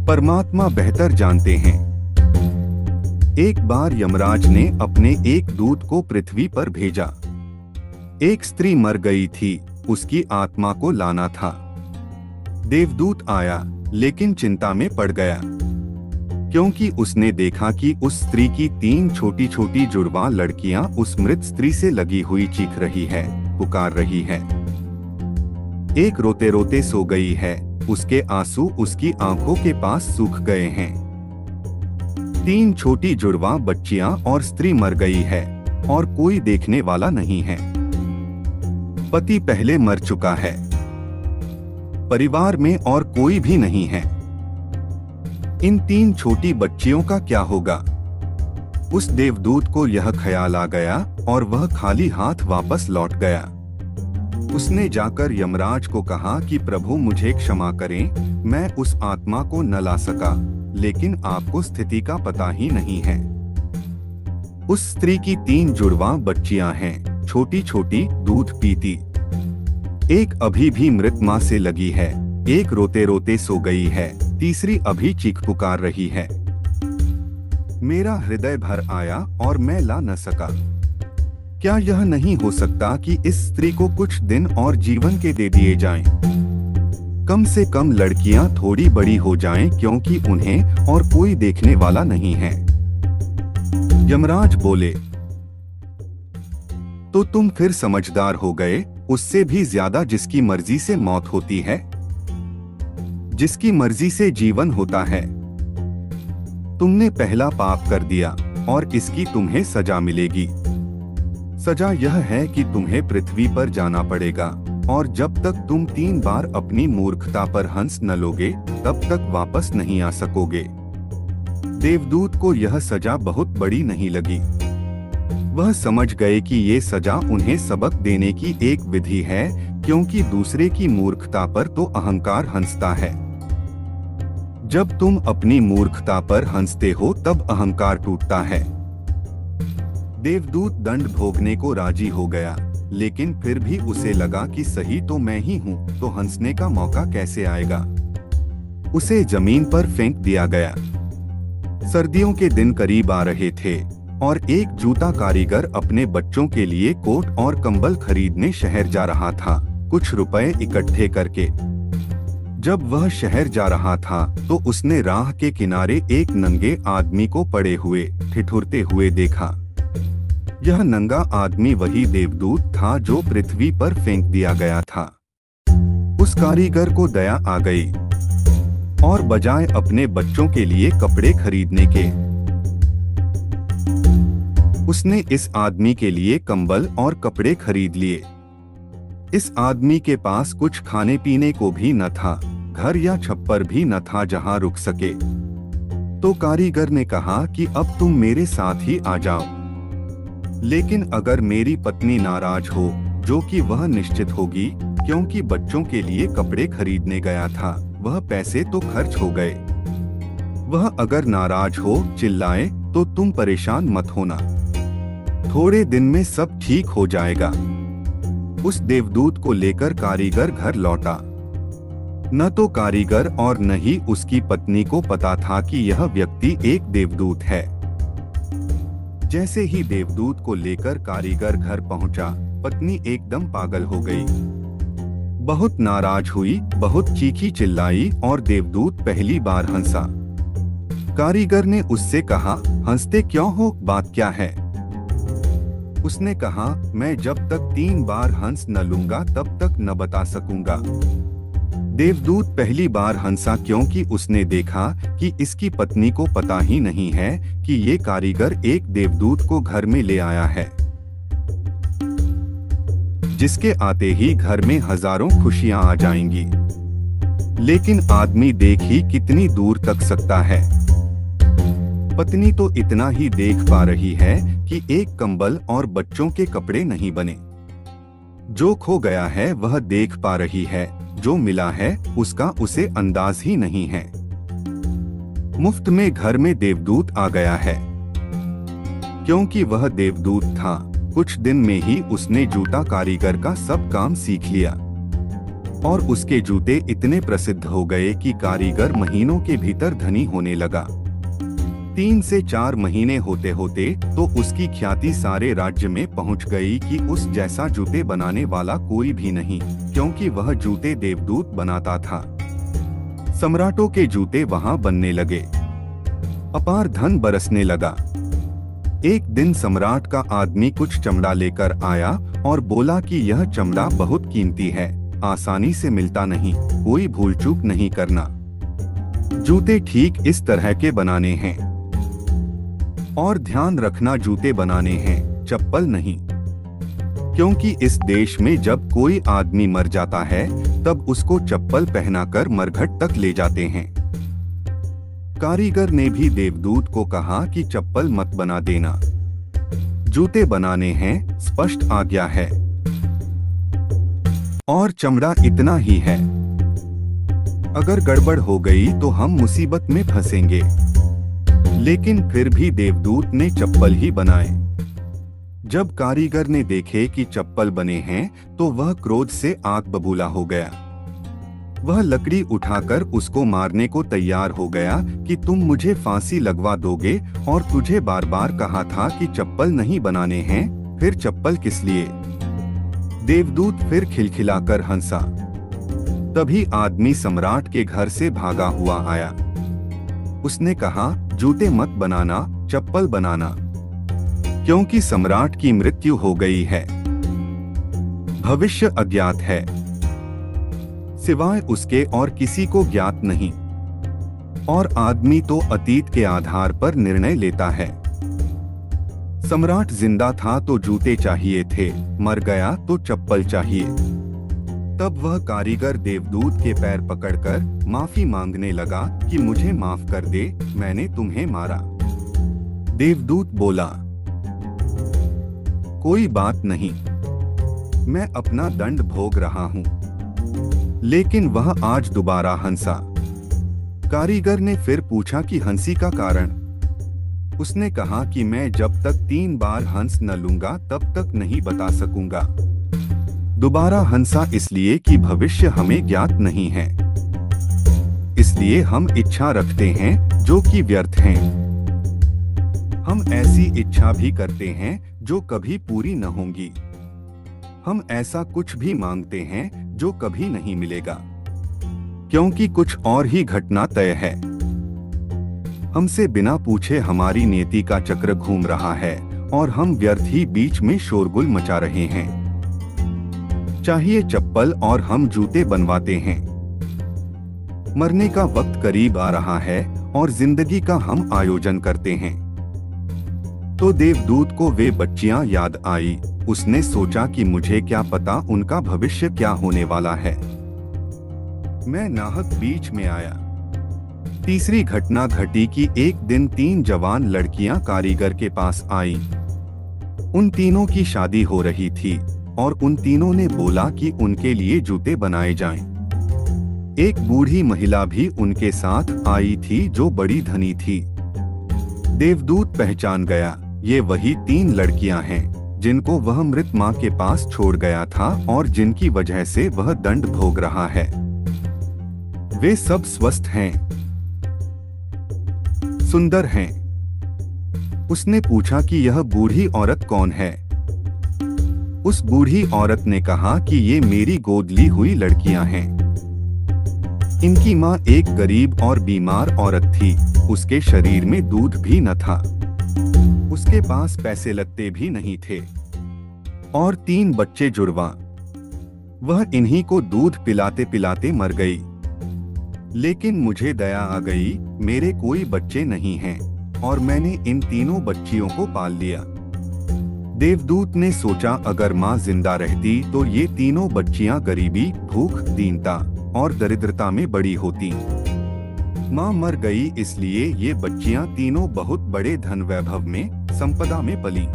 परमात्मा बेहतर जानते हैं। एक बार यमराज ने अपने एक दूत को पृथ्वी पर भेजा। एक स्त्री मर गई थी, उसकी आत्मा को लाना था। देवदूत आया, लेकिन चिंता में पड़ गया, क्योंकि उसने देखा कि उस स्त्री की 3 छोटी छोटी जुड़वा लड़कियां उस मृत स्त्री से लगी हुई चीख रही है, पुकार रही है। एक रोते रोते सो गई है, उसके आंसू उसकी आंखों के पास सूख गए हैं। 3 छोटी जुड़वा बच्चियां और स्त्री मर गई है और कोई देखने वाला नहीं है। पति पहले मर चुका है, परिवार में और कोई भी नहीं है। इन 3 छोटी बच्चियों का क्या होगा? उस देवदूत को यह ख्याल आ गया और वह खाली हाथ वापस लौट गया। उसने जाकर यमराज को कहा कि प्रभु मुझे क्षमा करें, मैं उस आत्मा को न ला सका, लेकिन आपको स्थिति का पता ही नहीं है। उस स्त्री की 3 जुड़वा बच्चियां हैं, छोटी छोटी, दूध पीती। एक अभी भी मृत मां से लगी है, एक रोते रोते सो गई है, तीसरी अभी चीख पुकार रही है। मेरा हृदय भर आया और मैं ला न सका। क्या यह नहीं हो सकता कि इस स्त्री को कुछ दिन और जीवन के दे दिए जाएं? कम से कम लड़कियां थोड़ी बड़ी हो जाएं, क्योंकि उन्हें और कोई देखने वाला नहीं है। यमराज बोले, तो तुम फिर समझदार हो गए, उससे भी ज्यादा जिसकी मर्जी से मौत होती है, जिसकी मर्जी से जीवन होता है। तुमने पहला पाप कर दिया और इसकी तुम्हें सजा मिलेगी। सजा यह है कि तुम्हें पृथ्वी पर जाना पड़ेगा, और जब तक तुम 3 बार अपनी मूर्खता पर हंस न लोगे, तब तक वापस नहीं आ सकोगे। देवदूत को यह सजा बहुत बड़ी नहीं लगी। वह समझ गए कि ये सजा उन्हें सबक देने की एक विधि है, क्योंकि दूसरे की मूर्खता पर तो अहंकार हंसता है। जब तुम अपनी मूर्खता पर हंसते हो तब अहंकार टूटता है। देवदूत दंड भोगने को राजी हो गया, लेकिन फिर भी उसे लगा कि सही तो मैं ही हूँ, तो हंसने का मौका कैसे आएगा। उसे जमीन पर फेंक दिया गया। सर्दियों के दिन करीब आ रहे थे और एक जूता कारीगर अपने बच्चों के लिए कोट और कंबल खरीदने शहर जा रहा था, कुछ रुपए इकट्ठे करके। जब वह शहर जा रहा था तो उसने राह के किनारे एक नंगे आदमी को पड़े हुए ठिठुरते हुए देखा। यह नंगा आदमी वही देवदूत था जो पृथ्वी पर फेंक दिया गया था। उस कारीगर को दया आ गई और बजाय अपने बच्चों के लिए कपड़े खरीदने के, उसने इस आदमी के लिए कंबल और कपड़े खरीद लिए। इस आदमी के पास कुछ खाने पीने को भी न था, घर या छप्पर भी न था जहां रुक सके। तो कारीगर ने कहा कि अब तुम मेरे साथ ही आ जाओ, लेकिन अगर मेरी पत्नी नाराज हो, जो कि वह निश्चित होगी, क्योंकि बच्चों के लिए कपड़े खरीदने गया था, वह पैसे तो खर्च हो गए। वह अगर नाराज हो, चिल्लाए, तो तुम परेशान मत होना, थोड़े दिन में सब ठीक हो जाएगा। उस देवदूत को लेकर कारीगर घर लौटा। न तो कारीगर और न ही उसकी पत्नी को पता था कि यह व्यक्ति एक देवदूत है। जैसे ही देवदूत को लेकर कारीगर घर पहुंचा, पत्नी एकदम पागल हो गई। बहुत नाराज हुई, बहुत चीखी चिल्लाई और देवदूत पहली बार हंसा। कारीगर ने उससे कहा, हंसते क्यों हो, बात क्या है? उसने कहा, मैं जब तक 3 बार हंस न लूंगा तब तक न बता सकूंगा। देवदूत पहली बार हंसा क्योंकि उसने देखा कि इसकी पत्नी को पता ही नहीं है कि ये कारीगर एक देवदूत को घर में ले आया है, जिसके आते ही घर में हजारों खुशियां आ जाएंगी। लेकिन आदमी देख ही कितनी दूर तक सकता है। पत्नी तो इतना ही देख पा रही है कि एक कंबल और बच्चों के कपड़े नहीं बने। जो खो गया है वह देख पा रही है, जो मिला है उसका उसे अंदाज ही नहीं है। मुफ्त में घर में देवदूत आ गया है। क्योंकि वह देवदूत था, कुछ दिन में ही उसने जूता कारीगर का सब काम सीख लिया और उसके जूते इतने प्रसिद्ध हो गए कि कारीगर महीनों के भीतर धनी होने लगा। 3 से 4 महीने होते होते तो उसकी ख्याति सारे राज्य में पहुंच गई कि उस जैसा जूते बनाने वाला कोई भी नहीं, क्योंकि वह जूते देवदूत बनाता था। सम्राटों के जूते वहां बनने लगे। अपार धन बरसने लगा। एक दिन सम्राट का आदमी कुछ चमड़ा लेकर आया और बोला कि यह चमड़ा बहुत कीमती है, आसानी से मिलता नहीं, कोई भूल चूक नहीं करना। जूते ठीक इस तरह के बनाने हैं, और ध्यान रखना जूते बनाने हैं, चप्पल नहीं। क्योंकि इस देश में जब कोई आदमी मर जाता है तब उसको चप्पल पहनाकर मरघट तक ले जाते हैं। कारीगर ने भी देवदूत को कहा कि चप्पल मत बना देना, जूते बनाने हैं, स्पष्ट आज्ञा है। और चमड़ा इतना ही है, अगर गड़बड़ हो गई तो हम मुसीबत में फंसेंगे। लेकिन फिर भी देवदूत ने चप्पल ही बनाए। जब कारीगर ने देखे कि चप्पल बने हैं तो वह क्रोध से आग बबूला हो गया। वह लकड़ी उठाकर उसको मारने को तैयार हो गया कि तुम मुझे फांसी लगवा दोगे, और तुझे बार बार कहा था कि चप्पल नहीं बनाने हैं, फिर चप्पल किस लिए? देवदूत फिर खिलखिलाकर हंसा। तभी आदमी सम्राट के घर से भागा हुआ आया। उसने कहा, जूते मत बनाना, चप्पल बनाना, क्योंकि सम्राट की मृत्यु हो गई है। भविष्य अज्ञात है, सिवाय उसके और किसी को ज्ञात नहीं, और आदमी तो अतीत के आधार पर निर्णय लेता है। सम्राट जिंदा था तो जूते चाहिए थे, मर गया तो चप्पल चाहिए। तब वह कारीगर देवदूत के पैर पकड़कर माफी मांगने लगा कि मुझे माफ कर दे, मैंने तुम्हें मारा। देवदूत बोला, कोई बात नहीं, मैं अपना दंड भोग रहा हूँ। लेकिन वह आज दोबारा हंसा। कारीगर ने फिर पूछा कि हंसी का कारण? उसने कहा कि मैं जब तक 3 बार हंस न लूंगा तब तक नहीं बता सकूंगा। दोबारा हंसा इसलिए कि भविष्य हमें ज्ञात नहीं है, इसलिए हम इच्छा रखते हैं जो कि व्यर्थ हैं। हम ऐसी इच्छा भी करते हैं जो कभी पूरी न होंगी। हम ऐसा कुछ भी मांगते हैं जो कभी नहीं मिलेगा, क्योंकि कुछ और ही घटना तय है। हमसे बिना पूछे हमारी नियति का चक्र घूम रहा है और हम व्यर्थ ही बीच में शोरगुल मचा रहे हैं। चाहिए चप्पल और हम जूते बनवाते हैं। मरने का वक्त करीब आ रहा है और जिंदगी का हम आयोजन करते हैं। तो देवदूत को वे बच्चियां याद आई। उसने सोचा कि मुझे क्या पता उनका भविष्य क्या होने वाला है। मैं नाहक बीच में आया। तीसरी घटना घटी कि एक दिन 3 जवान लड़कियां कारीगर के पास आईं। उन तीनों की शादी हो रही थी और उन तीनों ने बोला कि उनके लिए जूते बनाए जाएं। एक बूढ़ी महिला भी उनके साथ आई थी जो बड़ी धनी थी। देवदूत पहचान गया, ये वही 3 लड़कियां हैं जिनको वह मृत मां के पास छोड़ गया था और जिनकी वजह से वह दंड भोग रहा है। वे सब स्वस्थ हैं, सुंदर हैं। उसने पूछा कि यह बूढ़ी औरत कौन है? उस बूढ़ी औरत ने कहा कि ये मेरी गोद ली हुई लड़कियां हैं। इनकी मां एक गरीब और बीमार औरत थी। उसके शरीर में दूध भी न था, उसके पास पैसे लगते भी नहीं थे, और 3 बच्चे जुड़वा। वह इन्हीं को दूध पिलाते पिलाते मर गई। लेकिन मुझे दया आ गई, मेरे कोई बच्चे नहीं हैं और मैंने इन तीनों बच्चियों को पाल लिया। देवदूत ने सोचा अगर माँ जिंदा रहती तो ये तीनों बच्चियां गरीबी, भूख, दीनता और दरिद्रता में बड़ी होती। माँ मर गई इसलिए ये बच्चियां तीनों बहुत बड़े धन वैभव में, संपदा में पली।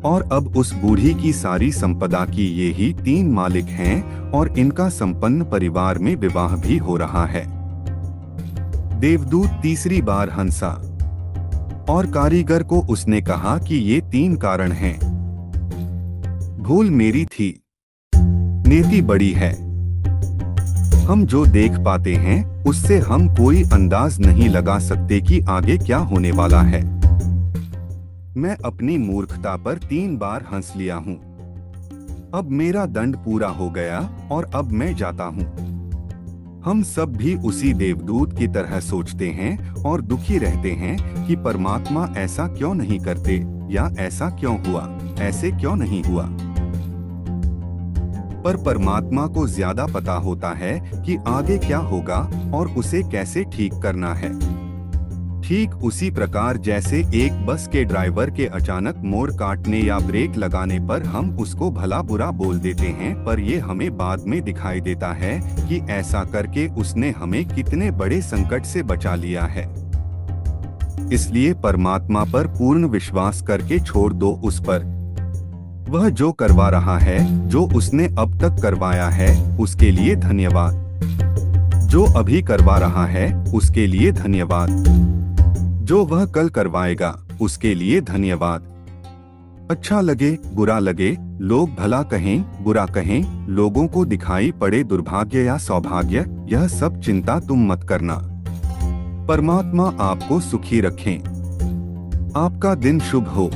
और अब उस बूढ़ी की सारी संपदा की ये ही 3 मालिक हैं और इनका संपन्न परिवार में विवाह भी हो रहा है। देवदूत तीसरी बार हंसा और कारीगर को उसने कहा कि ये 3 कारण हैं। भूल मेरी थी, नीति बड़ी है, हम जो देख पाते हैं उससे हम कोई अंदाज नहीं लगा सकते कि आगे क्या होने वाला है। मैं अपनी मूर्खता पर 3 बार हंस लिया हूँ। अब मेरा दंड पूरा हो गया और अब मैं जाता हूँ। हम सब भी उसी देवदूत की तरह सोचते हैं और दुखी रहते हैं कि परमात्मा ऐसा क्यों नहीं करते, या ऐसा क्यों हुआ, ऐसे क्यों नहीं हुआ। पर परमात्मा को ज्यादा पता होता है कि आगे क्या होगा और उसे कैसे ठीक करना है। ठीक उसी प्रकार जैसे एक बस के ड्राइवर के अचानक मोड़ काटने या ब्रेक लगाने पर हम उसको भला बुरा बोल देते हैं, पर ये हमें बाद में दिखाई देता है कि ऐसा करके उसने हमें कितने बड़े संकट से बचा लिया है। इसलिए परमात्मा पर पूर्ण विश्वास करके छोड़ दो उस पर। वह जो करवा रहा है, जो उसने अब तक करवाया है, उसके लिए धन्यवाद। जो अभी करवा रहा है उसके लिए धन्यवाद। जो वह कल करवाएगा उसके लिए धन्यवाद। अच्छा लगे बुरा लगे, लोग भला कहें बुरा कहें, लोगों को दिखाई पड़े दुर्भाग्य या सौभाग्य, यह सब चिंता तुम मत करना। परमात्मा आपको सुखी रखें। आपका दिन शुभ हो।